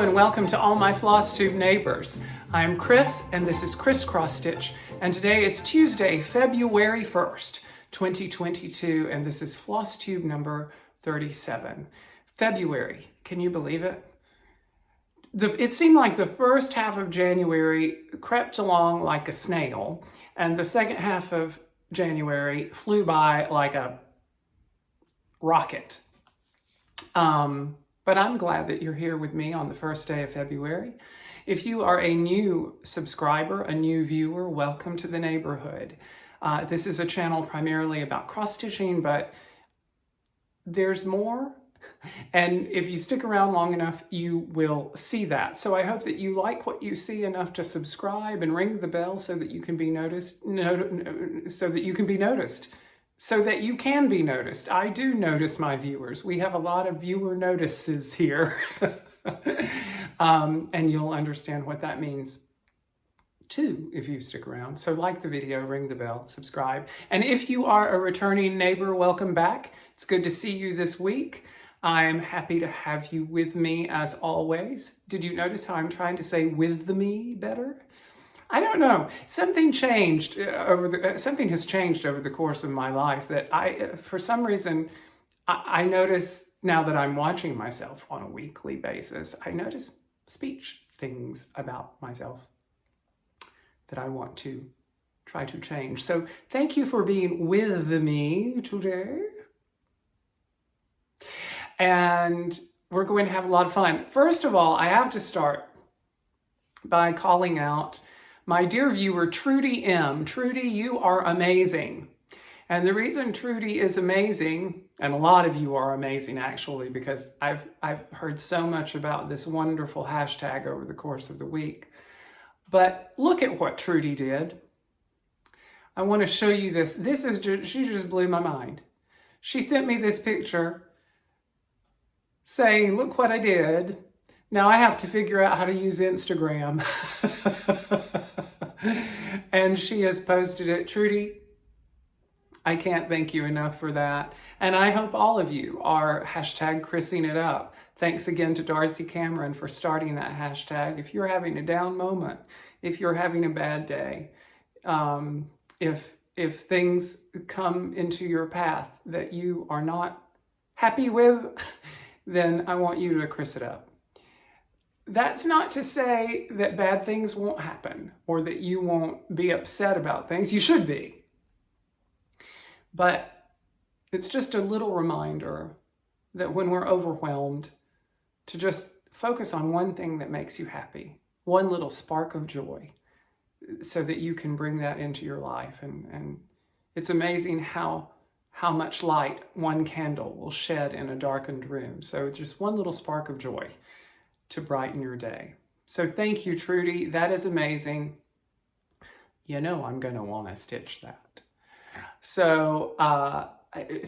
and welcome to all my Flosstube neighbors. I'm Chris and this is Xrossstitch, and today is Tuesday, February 1st, 2022, and this is Flosstube number 37. February, can you believe it? It seemed like the first half of January crept along like a snail, and the second half of January flew by like a rocket. But I'm glad that you're here with me on the first day of February. If you are a new subscriber, a new viewer, welcome to the neighborhood. This is a channel primarily about cross-stitching, but there's more. And if you stick around long enough, you will see that. So I hope that you like what you see enough to subscribe and ring the bell so that you can be noticed. So that you can be noticed. I do notice my viewers. We have a lot of viewer notices here. And you'll understand what that means too if you stick around. So like the video, ring the bell, subscribe. And if you are a returning neighbor, welcome back. It's good to see you this week. I'm happy to have you with me as always. Did you notice how I'm trying to say with me better? I don't know. Something has changed over the course of my life that for some reason, I notice now that I'm watching myself on a weekly basis, I notice speech things about myself that I want to try to change. So thank you for being with me today. And we're going to have a lot of fun. First of all, I have to start by calling out my dear viewer, Trudy M. Trudy, you are amazing. And the reason Trudy is amazing, and a lot of you are amazing actually, because I've heard so much about this wonderful hashtag over the course of the week. But look at what Trudy did. I want to show you this. She just blew my mind. She sent me this picture saying, look what I did. Now I have to figure out how to use Instagram. And she has posted it. Trudy, I can't thank you enough for that. And I hope all of you are hashtag Chrising it up. Thanks again to Darcy Cameron for starting that hashtag. If you're having a down moment, if you're having a bad day, if things come into your path that you are not happy with, then I want you to Chris it up. That's not to say that bad things won't happen or that you won't be upset about things. You should be. But it's just a little reminder that when we're overwhelmed, to just focus on one thing that makes you happy, one little spark of joy, so that you can bring that into your life. And it's amazing how much light one candle will shed in a darkened room. So just one little spark of joy to brighten your day. So thank you, Trudy. That is amazing. You know I'm going to want to stitch that. So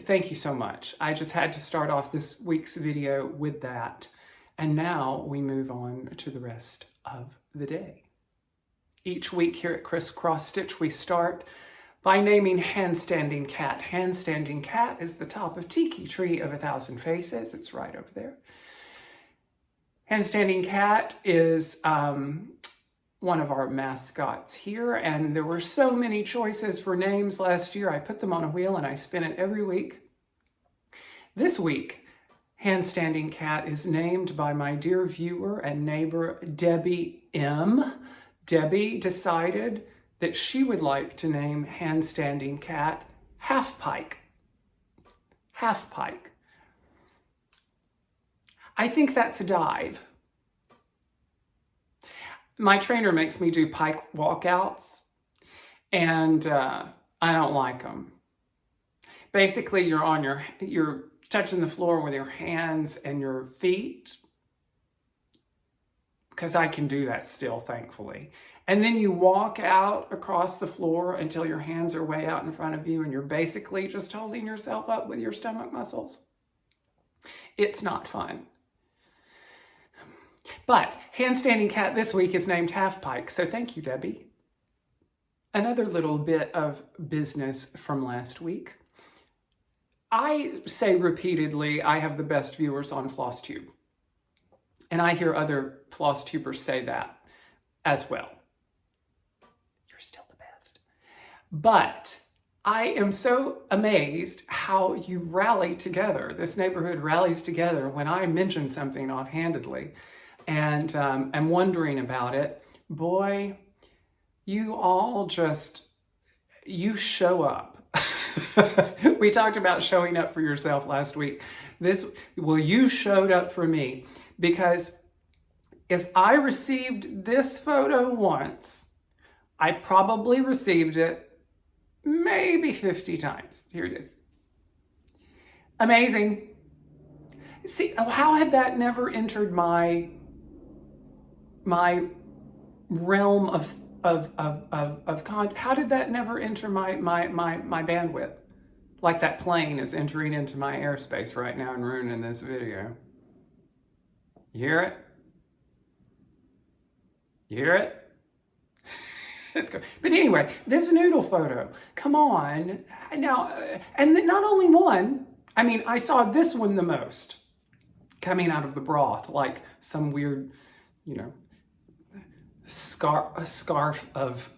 thank you so much. I just had to start off this week's video with that. And now we move on to the rest of the day. Each week here at Xrossstitch, we start by naming Handstanding Cat. Handstanding Cat is the top of Tiki Tree of 1,000 Faces. It's right over there. Handstanding Cat is one of our mascots here, and there were so many choices for names last year. I put them on a wheel and I spin it every week. This week, Handstanding Cat is named by my dear viewer and neighbor, Debbie M. Debbie decided that she would like to name Handstanding Cat Half Pike. Half Pike. I think that's a dive. My trainer makes me do pike walkouts, and I don't like them. Basically, you're touching the floor with your hands and your feet, because I can do that still, thankfully. And then you walk out across the floor until your hands are way out in front of you, and you're basically just holding yourself up with your stomach muscles. It's not fun. But Handstanding Cat this week is named Half Pike, so thank you, Debbie. Another little bit of business from last week. I say repeatedly, I have the best viewers on Flosstube. And I hear other Flosstubers say that as well. You're still the best. But I am so amazed how you rally together. This neighborhood rallies together when I mention something offhandedly and am wondering about it. Boy, you all just, you show up. We talked about showing up for yourself last week. You showed up for me, because if I received this photo once, I probably received it maybe 50 times. Here it is. Amazing. See, how had that never entered my realm of how did that never enter my bandwidth? Like that plane is entering into my airspace right now and ruining this video. You hear it? You hear it? Let's go. But anyway, this noodle photo, come on. Now, and not only one, I mean, I saw this one the most coming out of the broth, like some weird, you know, scarf of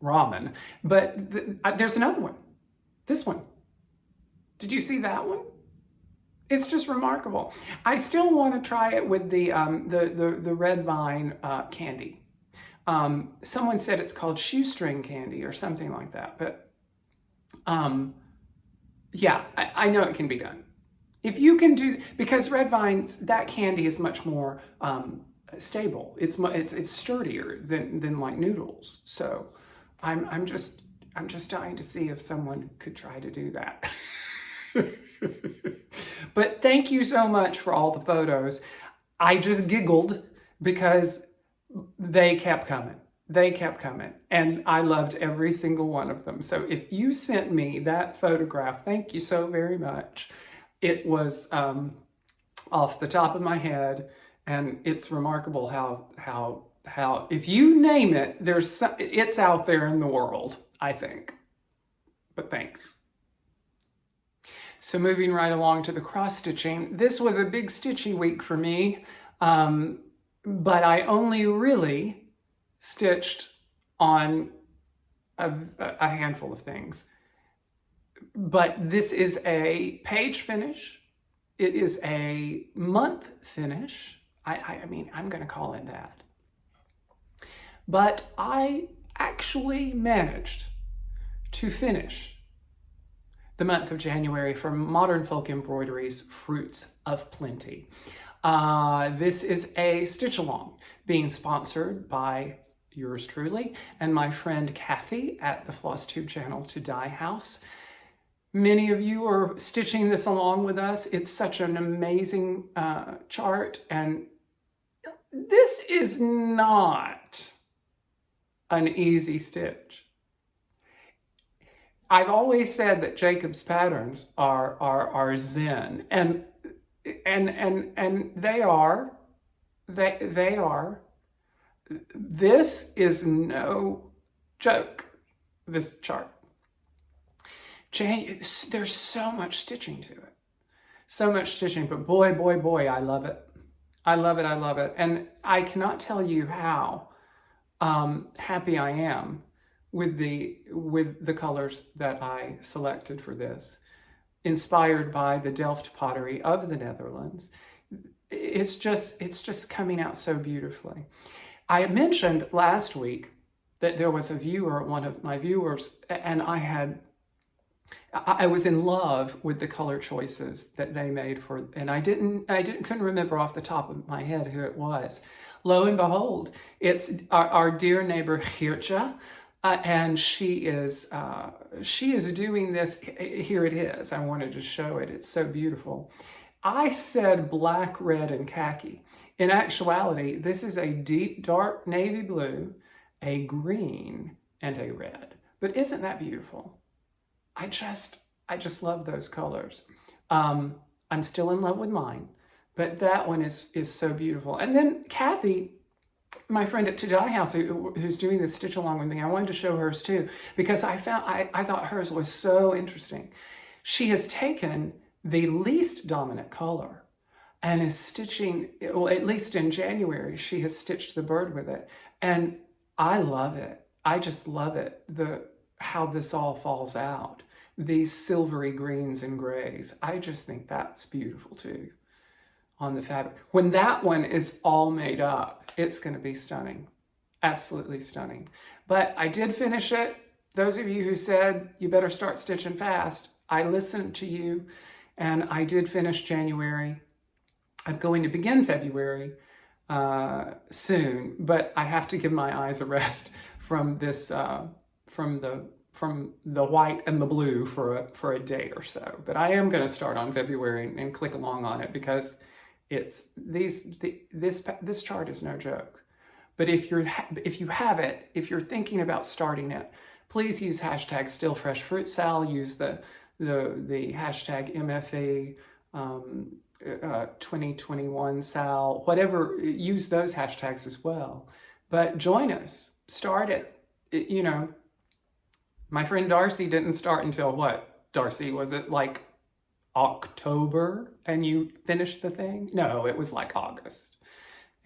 ramen. But there's another one. This one. Did you see that one? It's just remarkable. I still want to try it with the red vine candy. Someone said it's called shoestring candy or something like that. But yeah, I know it can be done. If you can do, because red vines, that candy is much more stable. It's sturdier than like noodles. So I'm just dying to see if someone could try to do that. But thank you so much for all the photos. I just giggled because they kept coming. They kept coming, and I loved every single one of them. So if you sent me that photograph, thank you so very much. It was off the top of my head, and it's remarkable how if you name it, it's out there in the world, I think. But thanks. So moving right along to the cross stitching, this was a big stitchy week for me, but I only really stitched on a handful of things. But this is a page finish. It is a month finish. I mean, I'm going to call it that. But I actually managed to finish the month of January for Modern Folk Embroidery's Fruits of Plenty. This is a Stitchilonka being sponsored by yours truly and my friend Kathy at the Flosstube channel To Dye House. Many of you are stitching this along with us. It's such an amazing chart, and this is not an easy stitch. I've always said that Jacob's patterns are zen, and they are. This is no joke, this chart. There's so much stitching to it. So much stitching, but boy, boy, boy, I love it. I love it, I love it. And I cannot tell you how happy I am with the colors that I selected for this, inspired by the Delft pottery of the Netherlands. It's just coming out so beautifully. I mentioned last week that there was a viewer, one of my viewers, and I was in love with the color choices that they made and I couldn't remember off the top of my head who it was. Lo and behold, it's our dear neighbor Hirja, and she is doing this. Here it is. I wanted to show it. It's so beautiful. I said black, red, and khaki. In actuality, this is a deep, dark navy blue, a green, and a red. But isn't that beautiful? I just love those colors. I'm still in love with mine, but that one is so beautiful. And then Kathy, my friend at To Dye House, who's doing this stitch along with me, I wanted to show hers too, because I thought hers was so interesting. She has taken the least dominant color and is stitching, well, at least in January, she has stitched the bird with it. And I love it. I just love it, how this all falls out. These silvery greens and grays. I just think that's beautiful too on the fabric. When that one is all made up, it's going to be stunning. Absolutely stunning. But I did finish it. Those of you who said you better start stitching fast, I listened to you, and I did finish January. I'm going to begin February soon, but I have to give my eyes a rest from this, from the white and the blue for a day or so. But I am going to start on February and click along on it, because it's this chart is no joke. But if you have it, if you're thinking about starting it, please use hashtag StillFreshFruitSal. Use the hashtag MFA 2021 Sal. Whatever, use those hashtags as well. But join us. Start it. You know, my friend Darcy didn't start until what? Darcy, was it like October and you finished the thing? No, it was like August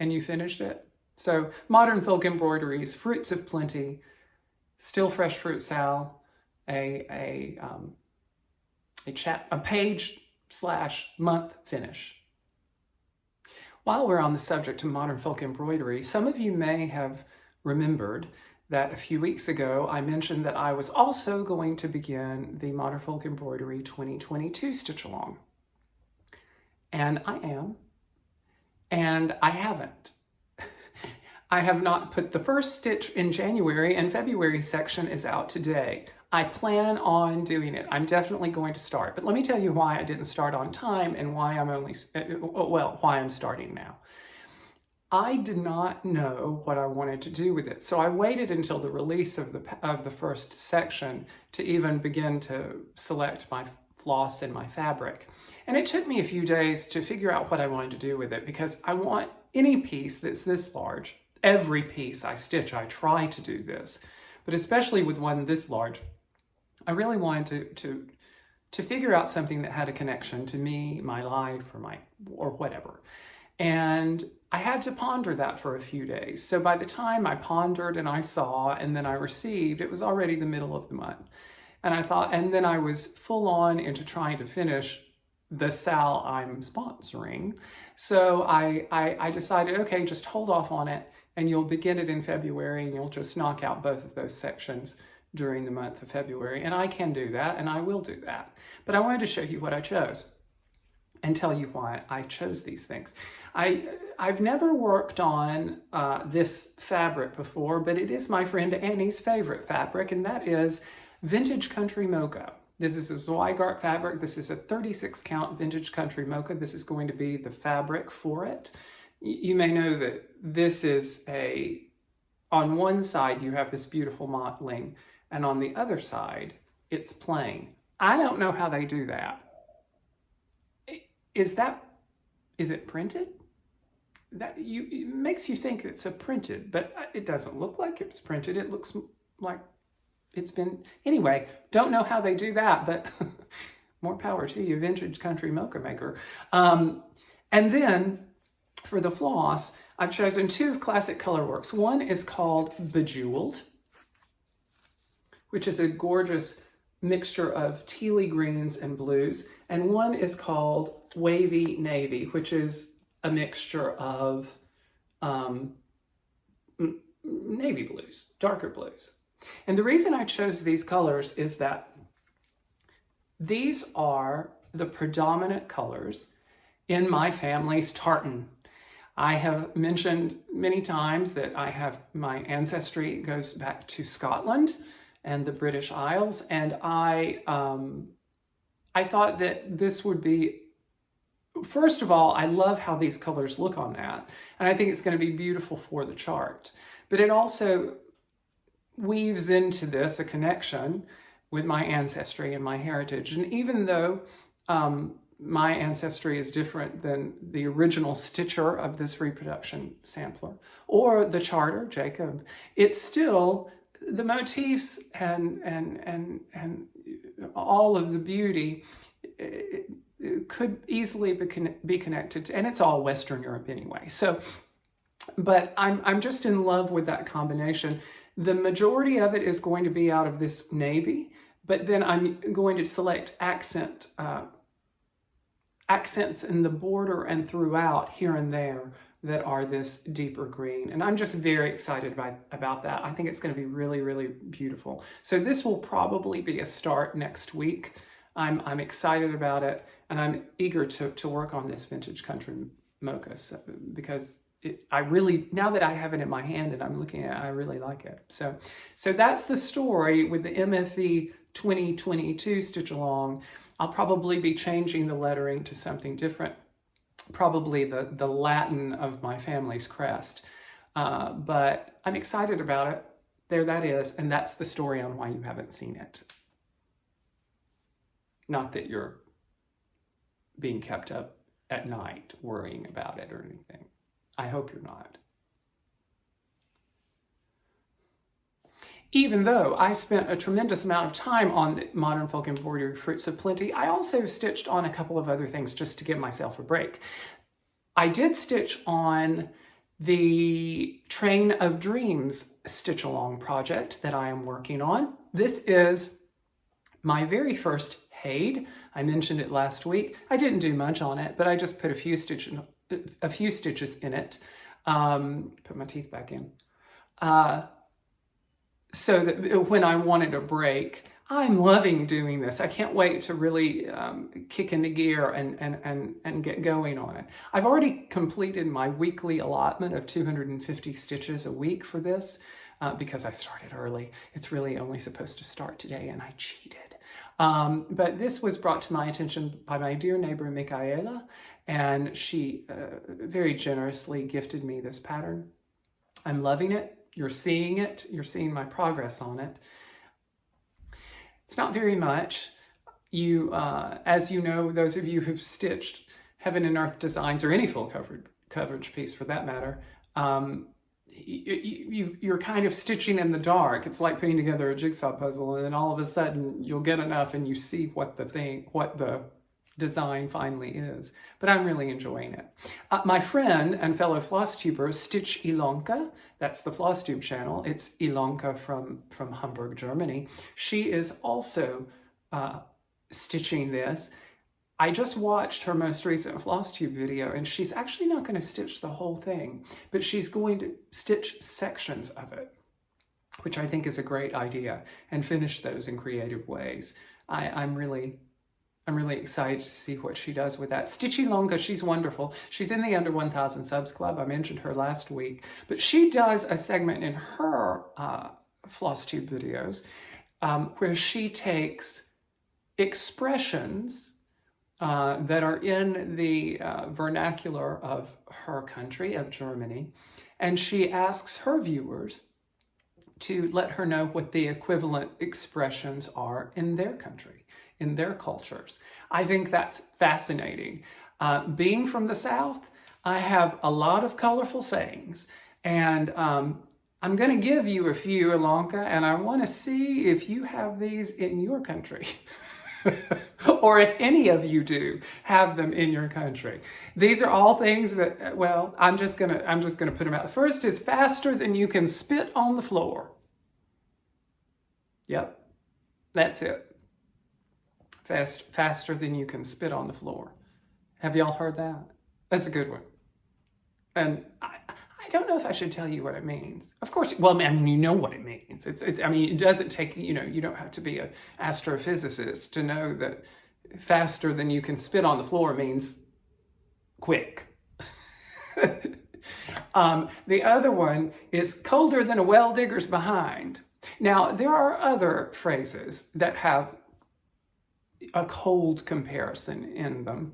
and you finished it. So Modern Folk Embroideries, Fruits of Plenty, Still Fresh Fruit Sal, a page/month finish. While we're on the subject of Modern Folk Embroidery, some of you may have remembered that a few weeks ago I mentioned that I was also going to begin the Modern Folk Embroidery 2022 Stitch Along. And I am, and I haven't. I have not put the first stitch in January, and February section is out today. I plan on doing it. I'm definitely going to start, but let me tell you why I didn't start on time and why why I'm starting now. I did not know what I wanted to do with it, so I waited until the release of the first section to even begin to select my floss and my fabric. And it took me a few days to figure out what I wanted to do with it, because I want any piece that's this large. Every piece I stitch, I try to do this, but especially with one this large, I really wanted to figure out something that had a connection to me, my life, or whatever. And I had to ponder that for a few days. So by the time I pondered and I saw and then I received, it was already the middle of the month. And I thought, and then I was full on into trying to finish the Sal I'm sponsoring. So I decided, okay, just hold off on it, and you'll begin it in February, and you'll just knock out both of those sections during the month of February. And I can do that, and I will do that. But I wanted to show you what I chose and tell you why I chose these things. I've never worked on this fabric before, but it is my friend Annie's favorite fabric, and that is Vintage Country Mocha. This is a Zweigart fabric. This is a 36 count Vintage Country Mocha. This is going to be the fabric for it. You may know that this is on one side you have this beautiful mottling, and on the other side it's plain. I don't know how they do that. Is it printed? It makes you think it's a printed, but it doesn't look like it's printed. It looks like it's been, anyway, don't know how they do that, but more power to you, Vintage Country Mocha Maker. And then for the floss, I've chosen two classic colorworks. One is called Bejeweled, which is a gorgeous mixture of tealy greens and blues. And one is called Wavy Navy, which is a mixture of navy blues, darker blues. And the reason I chose these colors is that these are the predominant colors in my family's tartan. I have mentioned many times that my ancestry goes back to Scotland and the British Isles, and I thought that this would be, first of all, I love how these colors look on that, and I think it's going to be beautiful for the chart. But it also weaves into this a connection with my ancestry and my heritage. And even though my ancestry is different than the original stitcher of this reproduction sampler or the charter, Jacob, it's still the motifs and all of the beauty. could easily be connected to, and it's all Western Europe anyway. So, but I'm just in love with that combination. The majority of it is going to be out of this navy, but then I'm going to select accents in the border and throughout here and there that are this deeper green. And I'm just very excited about that. I think it's going to be really, really beautiful. So this will probably be a start next week. I'm excited about it, and I'm eager to work on this vintage country mocha because I really, now that I have it in my hand and I'm looking at it, I really like it. So that's the story with the MFE 2022 Stitch Along. I'll probably be changing the lettering to something different, probably the Latin of my family's crest. But I'm excited about it. There that is, and that's the story on why you haven't seen it. Not that you're being kept up at night worrying about it or anything. I hope you're not. Even though I spent a tremendous amount of time on the Modern Folk Embroidery Fruits of Plenty, I also stitched on a couple of other things just to give myself a break. I did stitch on the Train of Dreams Stitch Along project that I am working on. This is my very first Haid. I mentioned it last week. I didn't do much on it, but I just put a few stitches in it. Put my teeth back in. So that when I wanted a break, I'm loving doing this. I can't wait to really kick into gear and get going on it. I've already completed my weekly allotment of 250 stitches a week for this because I started early. It's really only supposed to start today, and I cheated. But this was brought to my attention by my dear neighbor, Michaela, and she very generously gifted me this pattern. I'm loving it. You're seeing it. You're seeing my progress on it. It's not very much. As you know, those of you who've stitched Heaven and Earth Designs, or any full coverage piece for that matter, you're kind of stitching in the dark. It's like putting together a jigsaw puzzle, and then all of a sudden you'll get enough and you see what the design finally is. But I'm really enjoying it. My friend and fellow Flosstubers, Stitchilonka, that's the Flosstube channel. It's Ilonka from Hamburg, Germany. She is also stitching this. I just watched her most recent Flosstube video, and she's actually not going to stitch the whole thing, but she's going to stitch sections of it, which I think is a great idea, and finish those in creative ways. I'm really excited to see what she does with that. Stitchilonka, she's wonderful. She's in the Under 1000 Subs Club. I mentioned her last week, but she does a segment in her Flosstube videos where she takes expressions that are in the vernacular of her country, of Germany, and she asks her viewers to let her know what the equivalent expressions are in their country, in their cultures. I think that's fascinating. Being from the South, I have a lot of colorful sayings, and I'm going to give you a few, Ilonka, and I want to see if you have these in your country. Or if any of you do have them in your country. These are all things that, well, I'm just gonna put them out. First is faster than you can spit on the floor. Yep, that's it. Faster than you can spit on the floor. Have y'all heard that? That's a good one. And I don't know if I should tell you what it means. Of course, well, I mean, you know what it means. I mean, it doesn't take, you don't have to be an astrophysicist to know that faster than you can spit on the floor means quick. The other one is colder than a well digger's behind. Now, there are other phrases that have a cold comparison in them.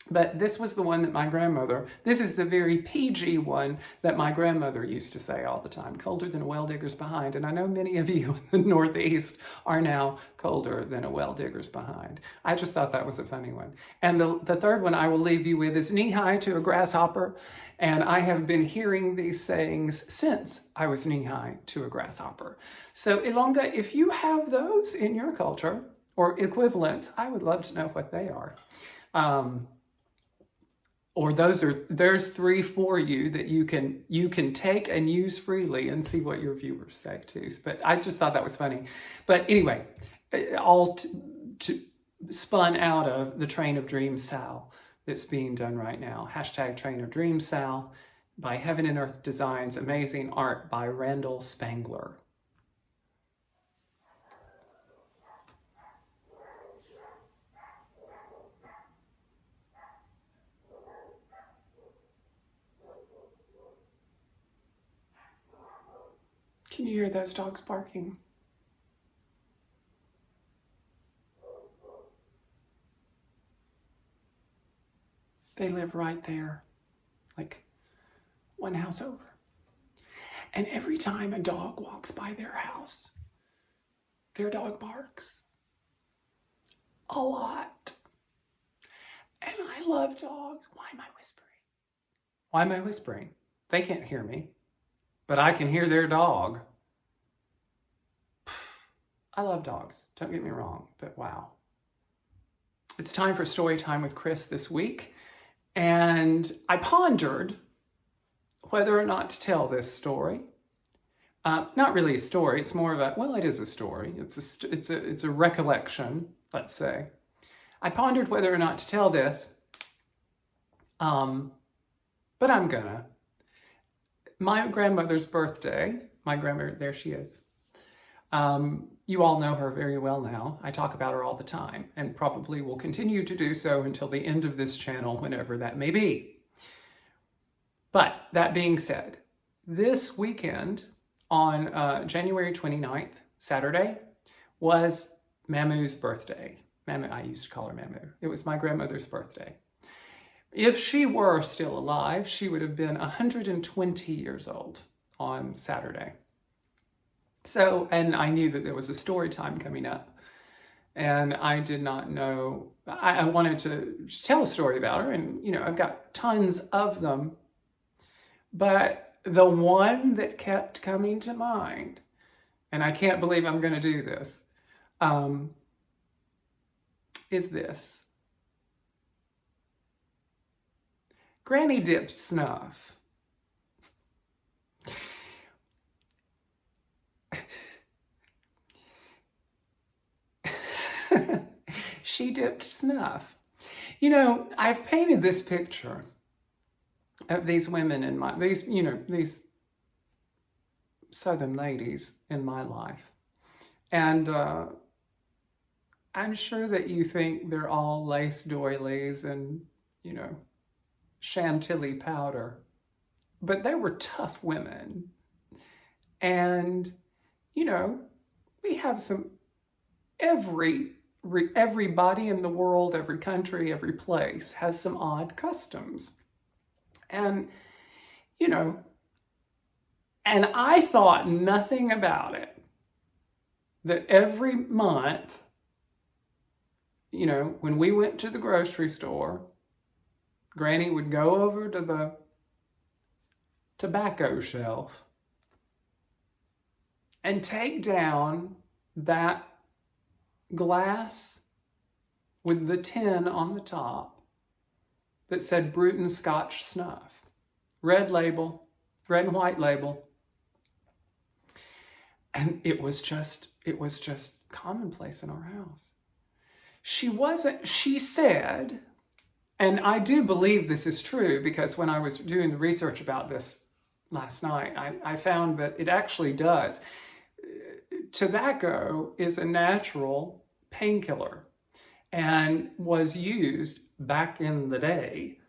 But this was the one that my grandmother, this is the very PG one that my grandmother used to say all the time, colder than a well digger's behind. And I know many of you in the Northeast are now colder than a well digger's behind. I just thought that was a funny one. And the third one I will leave you with is knee-high to a grasshopper. And I have been hearing these sayings since I was knee-high to a grasshopper. So Ilonka, if you have those in your culture or equivalents, I would love to know what they are. Or there's 3 for you that you can take and use freely and see what your viewers say too. But I just thought that was funny. But anyway, all spun out of the Train of Dreams Sal that's being done right now. Hashtag Train of Dreams Sal by Heaven and Earth Designs. Amazing art by Randall Spangler. Can you hear those dogs barking? They live right there, like one house over. And every time a dog walks by their house, their dog barks a lot. And I love dogs. Why am I whispering? Why am I whispering? They can't hear me, but I can hear their dog. I love dogs, don't get me wrong, but wow. It's time for story time with Chris this week. And I pondered whether or not to tell this story. Not really a story, it's more of a, well, it is a story. It's a recollection, let's say. I pondered whether or not to tell this, but I'm gonna. My grandmother's birthday, my grandmother, there she is. You all know her very well now. I talk about her all the time and probably will continue to do so until the end of this channel, whenever that may be. But that being said, this weekend on January 29th, Saturday, was Mamu's birthday. Mamu, I used to call her Mamu. It was my grandmother's birthday. If she were still alive, she would have been 120 years old on Saturday. So, and I knew that there was a story time coming up, and I did not know, I wanted to tell a story about her, and you know, I've got tons of them, but the one that kept coming to mind, and I can't believe I'm going to do this, is this. Granny dipped snuff. She dipped snuff. You know, I've painted this picture of these women in my, these Southern ladies in my life. And I'm sure that you think they're all lace doilies and, you know, chantilly powder, but they were tough women. And, you know, we have some, everybody in the world, every country, every place has some odd customs. And, you know, and I thought nothing about it, that every month, you know, when we went to the grocery store, Granny would go over to the tobacco shelf and take down that glass with the tin on the top that said Bruton Scotch Snuff. Red label, red and white label. And it was just commonplace in our house. She said, and I do believe this is true because when I was doing the research about this last night, I found that it actually does. Tobacco is a natural painkiller and was used back in the day,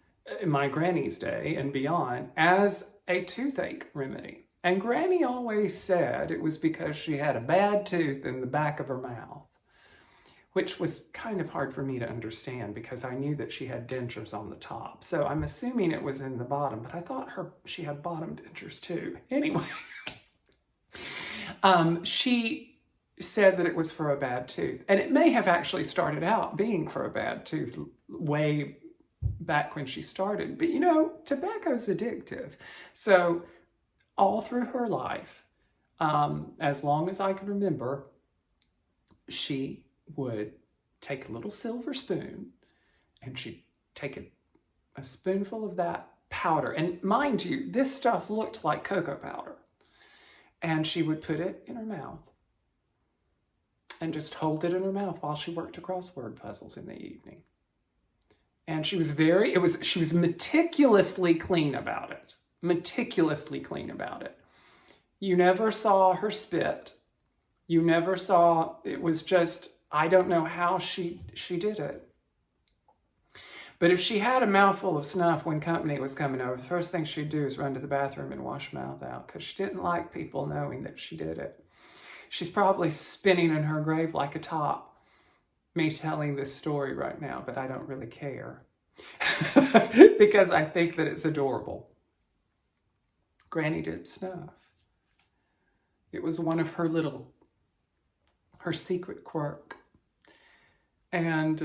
in my granny's day and beyond, as a toothache remedy. And Granny always said it was because she had a bad tooth in the back of her mouth, which was kind of hard for me to understand because I knew that she had dentures on the top. So I'm assuming it was in the bottom, but I thought she had bottom dentures too. Anyway, she said that it was for a bad tooth. And it may have actually started out being for a bad tooth way back when she started. But you know, tobacco's addictive. So all through her life, as long as I can remember, she would take a little silver spoon And she'd take a spoonful of that powder. And mind you, this stuff looked like cocoa powder. And she would put it in her mouth and just hold it in her mouth while she worked her crossword puzzles in the evening. And she was meticulously clean about it. Meticulously clean about it. You never saw her spit. You never saw, it was just, I don't know how she did it. But if she had a mouthful of snuff when company was coming over, the first thing she'd do is run to the bathroom and wash her mouth out, because she didn't like people knowing that she did it. She's probably spinning in her grave like a top, me telling this story right now, but I don't really care because I think that it's adorable. Granny did snuff. It was one of her secret quirk. And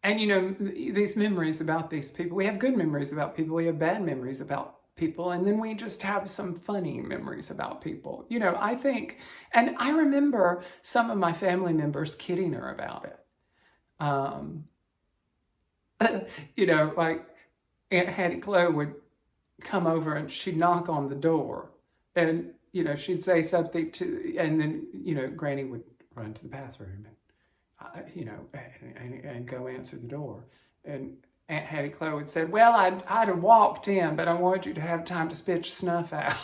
you know, these memories about these people, we have good memories about people, we have bad memories about people, and then we just have some funny memories about people. You know, I think, and I remember some of my family members kidding her about it. You know, like Aunt Hattie Chloe would come over and she'd knock on the door, and, you know, she'd say something and then, you know, Granny would run to the bathroom and, you know, and go answer the door. And Aunt Hattie Chloe would say, well, I'd have walked in, but I wanted you to have time to spit your snuff out.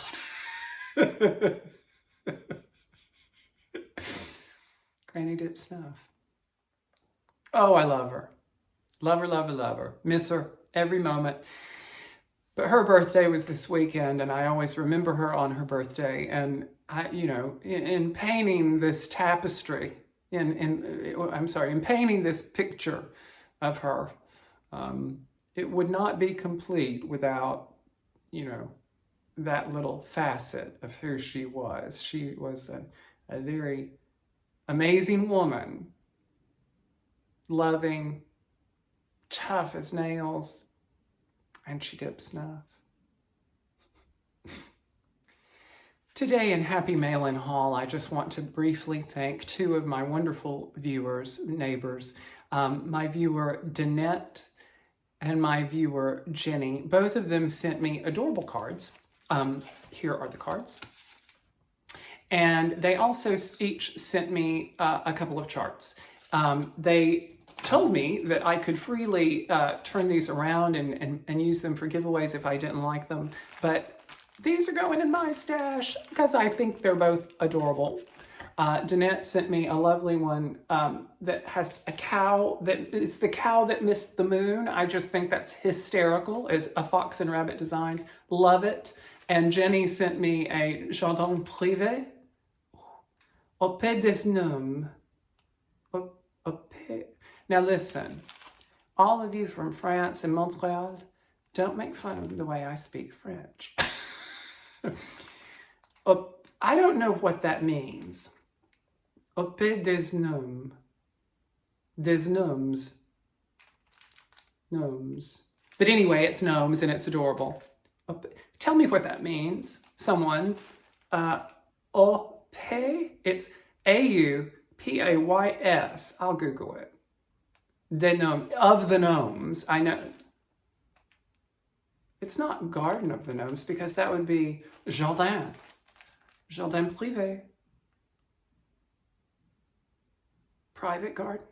Granny did snuff. Oh, I love her. Love her, love her, love her. Miss her every moment. But her birthday was this weekend, and I always remember her on her birthday. And I, you know, in painting this tapestry, in painting this picture of her, it would not be complete without, you know, that little facet of who she was. She was a very amazing woman, loving, tough as nails, and she did snuff. Today in Happy Mail-In Haul, I just want to briefly thank two of my wonderful viewers, neighbors, my viewer Danette and my viewer Jenny. Both of them sent me adorable cards. Here are the cards. And they also each sent me a couple of charts. They told me that I could freely turn these around and use them for giveaways if I didn't like them. But these are going in my stash because I think they're both adorable. Danette sent me a lovely one that has a cow, it's the cow that missed the moon. I just think that's hysterical. It's a Fox and Rabbit Designs. Love it. And Jenny sent me a jardin privé au pied des gnomes. Now listen, all of you from France and Montreal, don't make fun of the way I speak French. I don't know what that means. Au pied des gnomes. Des gnomes. Gnomes. But anyway, it's gnomes and it's adorable. Tell me what that means, someone. Au pied, it's A-U-P-A-Y-S. I'll Google it. Des gnomes, of the gnomes. I know. It's not garden of the gnomes because that would be jardin. Jardin privé. Private garden.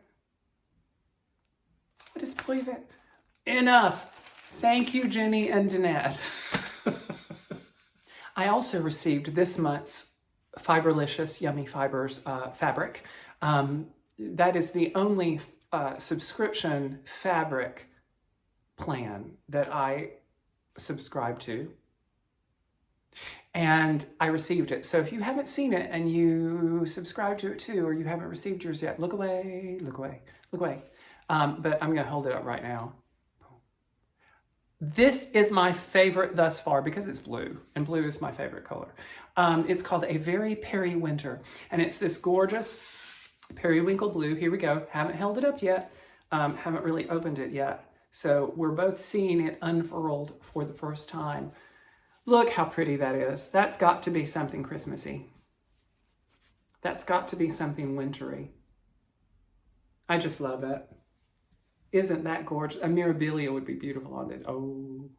What is privé? Enough. Thank you, Jenny and Danette. I also received this month's Fiberlicious Yummy Fibers fabric. That is the only subscription fabric plan that I subscribe to. And I received it. So if you haven't seen it and you subscribe to it too, or you haven't received yours yet, look away, look away, look away. But I'm gonna hold it up right now. This is my favorite thus far because it's blue, and blue is my favorite color. It's called A Very Periwinter, and it's this gorgeous periwinkle blue. Here we go. Haven't held it up yet. Haven't really opened it yet. So we're both seeing it unfurled for the first time. Look how pretty that is. That's got to be something Christmassy. That's got to be something wintry. I just love it. Isn't that gorgeous? A mirabilia would be beautiful on this. Oh,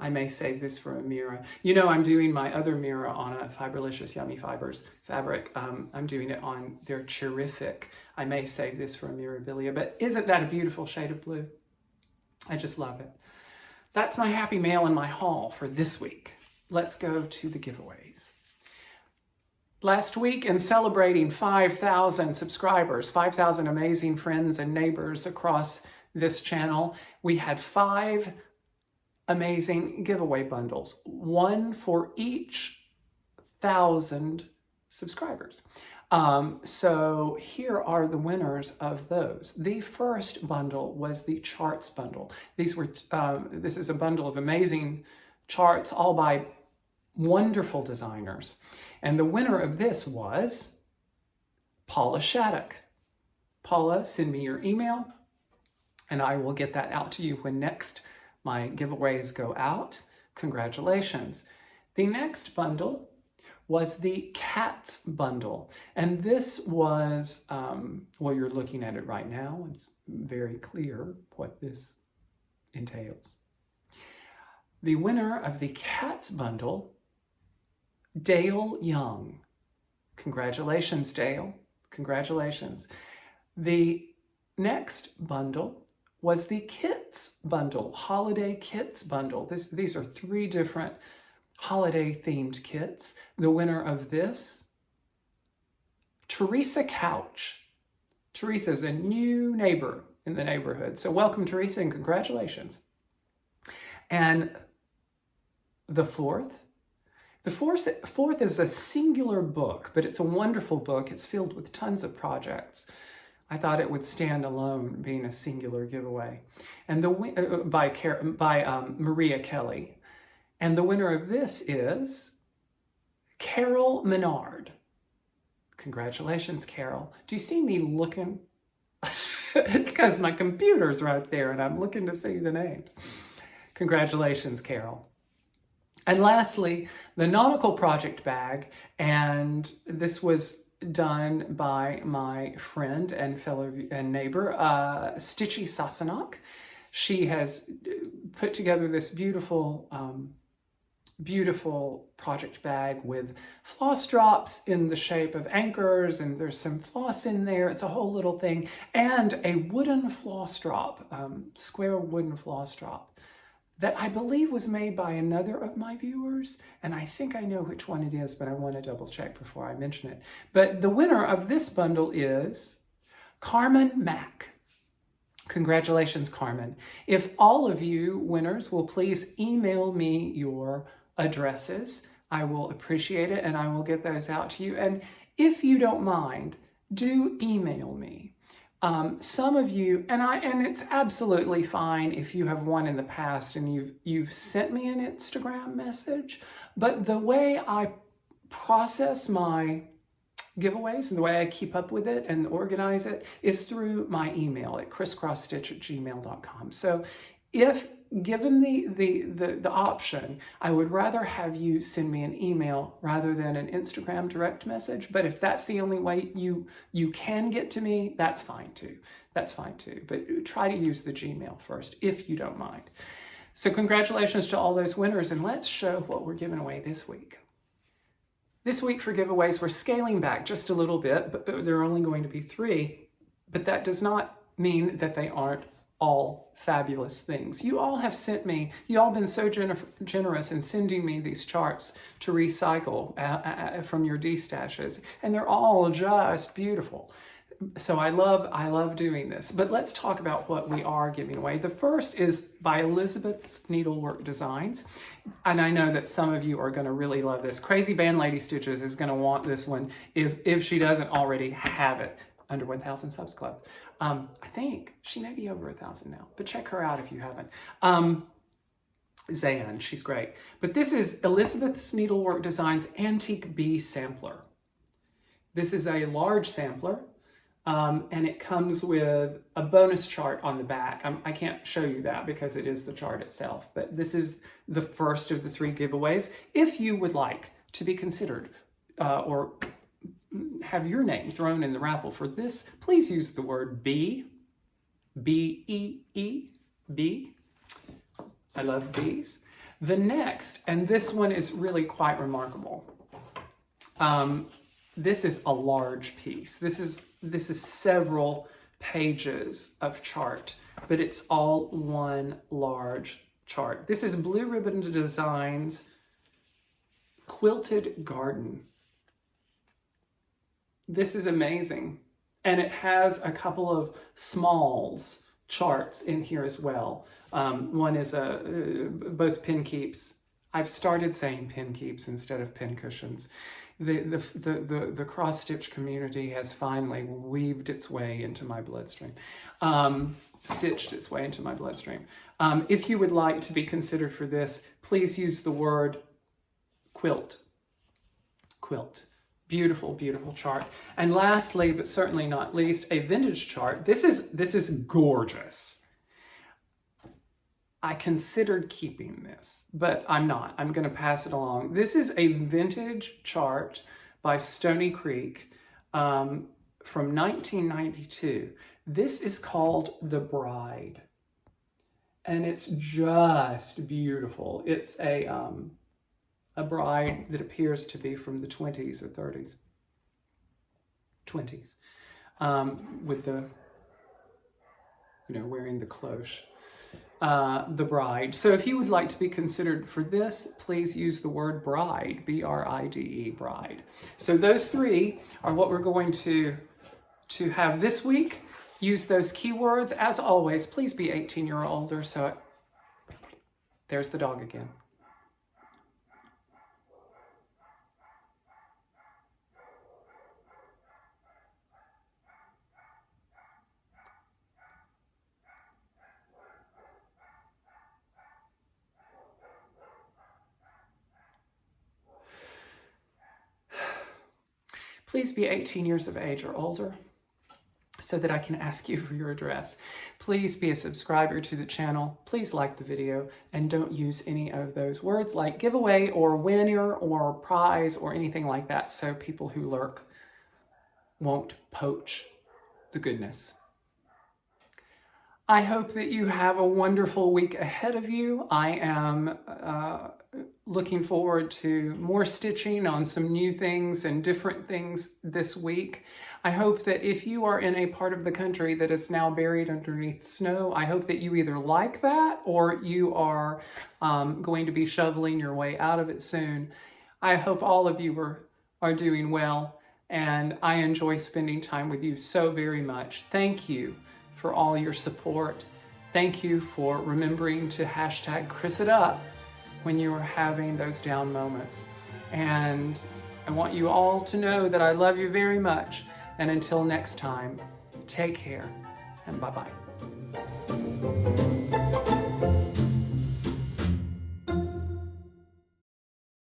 I may save this for a mirror. You know, I'm doing my other mirror on a Fiberlicious Yummy Fibers fabric. I'm doing it on their Terrific. I may save this for a mirabilia, but isn't that a beautiful shade of blue? I just love it. That's my happy mail and my haul for this week. Let's go to the giveaways. Last week, in celebrating 5,000 subscribers, 5,000 amazing friends and neighbors across this channel, we had 5 amazing giveaway bundles, one for each 1,000 subscribers. So here are the winners of those. The first bundle was the charts bundle. These were, this is a bundle of amazing charts, all by wonderful designers. And the winner of this was Paula Shattuck. Paula, send me your email and I will get that out to you when next my giveaways go out. Congratulations. The next bundle was the cats bundle. And this was, well, you're looking at it right now. It's very clear what this entails. The winner of the cats bundle, Dale Young. Congratulations, Dale. Congratulations. The next bundle was the kits bundle, holiday kits bundle. These are 3 different holiday themed kits. The winner of this, Teresa Couch. Teresa's a new neighbor in the neighborhood. So welcome, Teresa, and congratulations. And the fourth is a singular book, but it's a wonderful book. It's filled with tons of projects. I thought it would stand alone being a singular giveaway. And by Maria Kelly. And the winner of this is Carol Menard. Congratulations, Carol. Do you see me looking? It's because my computer's right there and I'm looking to see the names. Congratulations, Carol. And lastly, the Nautical Project bag, and this was done by my friend and fellow and neighbor, Stitchy Sasanok. She has put together this beautiful, beautiful project bag with floss drops in the shape of anchors, and there's some floss in there. It's a whole little thing, and a wooden floss drop, square wooden floss drop, that I believe was made by another of my viewers, and I think I know which one it is, but I want to double check before I mention it. But the winner of this bundle is Carmen Mack. Congratulations, Carmen. If all of you winners will please email me your addresses, I will appreciate it and I will get those out to you. And if you don't mind, do email me. Some of you, and it's absolutely fine if you have won in the past and you've sent me an Instagram message, but the way I process my giveaways and the way I keep up with it and organize it is through my email at crisscrossstitch@gmail.com. So if given the option, I would rather have you send me an email rather than an Instagram direct message. But if that's the only way you can get to me, that's fine too. That's fine too. But try to use the Gmail first, if you don't mind. So congratulations to all those winners, and let's show what we're giving away this week. This week for giveaways, we're scaling back just a little bit, but there are only going to be 3. But that does not mean that they aren't all fabulous things. You all have sent me, you all been so generous in sending me these charts to recycle from your D-stashes, and they're all just beautiful. So I love doing this. But let's talk about what we are giving away. The first is by Elizabeth's Needlework Designs, and I know that some of you are going to really love this. Crazy Band Lady Stitches is going to want this one if she doesn't already have it. Under 1,000 Subs Club. I think she may be over 1,000 now, but check her out if you haven't. Zan, she's great. But this is Elizabeth's Needlework Designs Antique Bee Sampler. This is a large sampler, and it comes with a bonus chart on the back. I can't show you that because it is the chart itself, but this is the first of the 3 giveaways. If you would like to be considered or have your name thrown in the raffle for this, please use the word bee, B-E-E, bee. I love bees. The next, and this one is really quite remarkable. This is a large piece. This is several pages of chart, but it's all one large chart. This is Blue Ribbon Designs Quilted Garden. This is amazing. And it has a couple of smalls charts in here as well. One is both pin keeps. I've started saying pin keeps instead of pin cushions. The cross stitch community has finally weaved its way into my bloodstream, stitched its way into my bloodstream. If you would like to be considered for this, please use the word quilt. Quilt. Beautiful, beautiful chart. And lastly, but certainly not least, a vintage chart. This is gorgeous. I considered keeping this, but I'm not. I'm going to pass it along. This is a vintage chart by Stony Creek from 1992. This is called The Bride, and it's just beautiful. It's a bride that appears to be from the 20s or 30s. 20s. With the, wearing the cloche. The bride. So if you would like to be considered for this, please use the word bride, B-R-I-D-E, bride. So those three are what we're going to have this week. Use those keywords. As always, please be 18 or older. So there's the dog again. Please be 18 years of age or older so that I can ask you for your address. Please be a subscriber to the channel. Please like the video and don't use any of those words like giveaway or winner or prize or anything like that so people who lurk won't poach the goodness. I hope that you have a wonderful week ahead of you. I am looking forward to more stitching on some new things and different things this week. I hope that if you are in a part of the country that is now buried underneath snow, I hope that you either like that or you are going to be shoveling your way out of it soon. I hope all of you are doing well, and I enjoy spending time with you so very much. Thank you for all your support. Thank you for remembering to hashtag #ChrisItUp when you are having those down moments. And I want you all to know that I love you very much. And until next time, take care and bye-bye.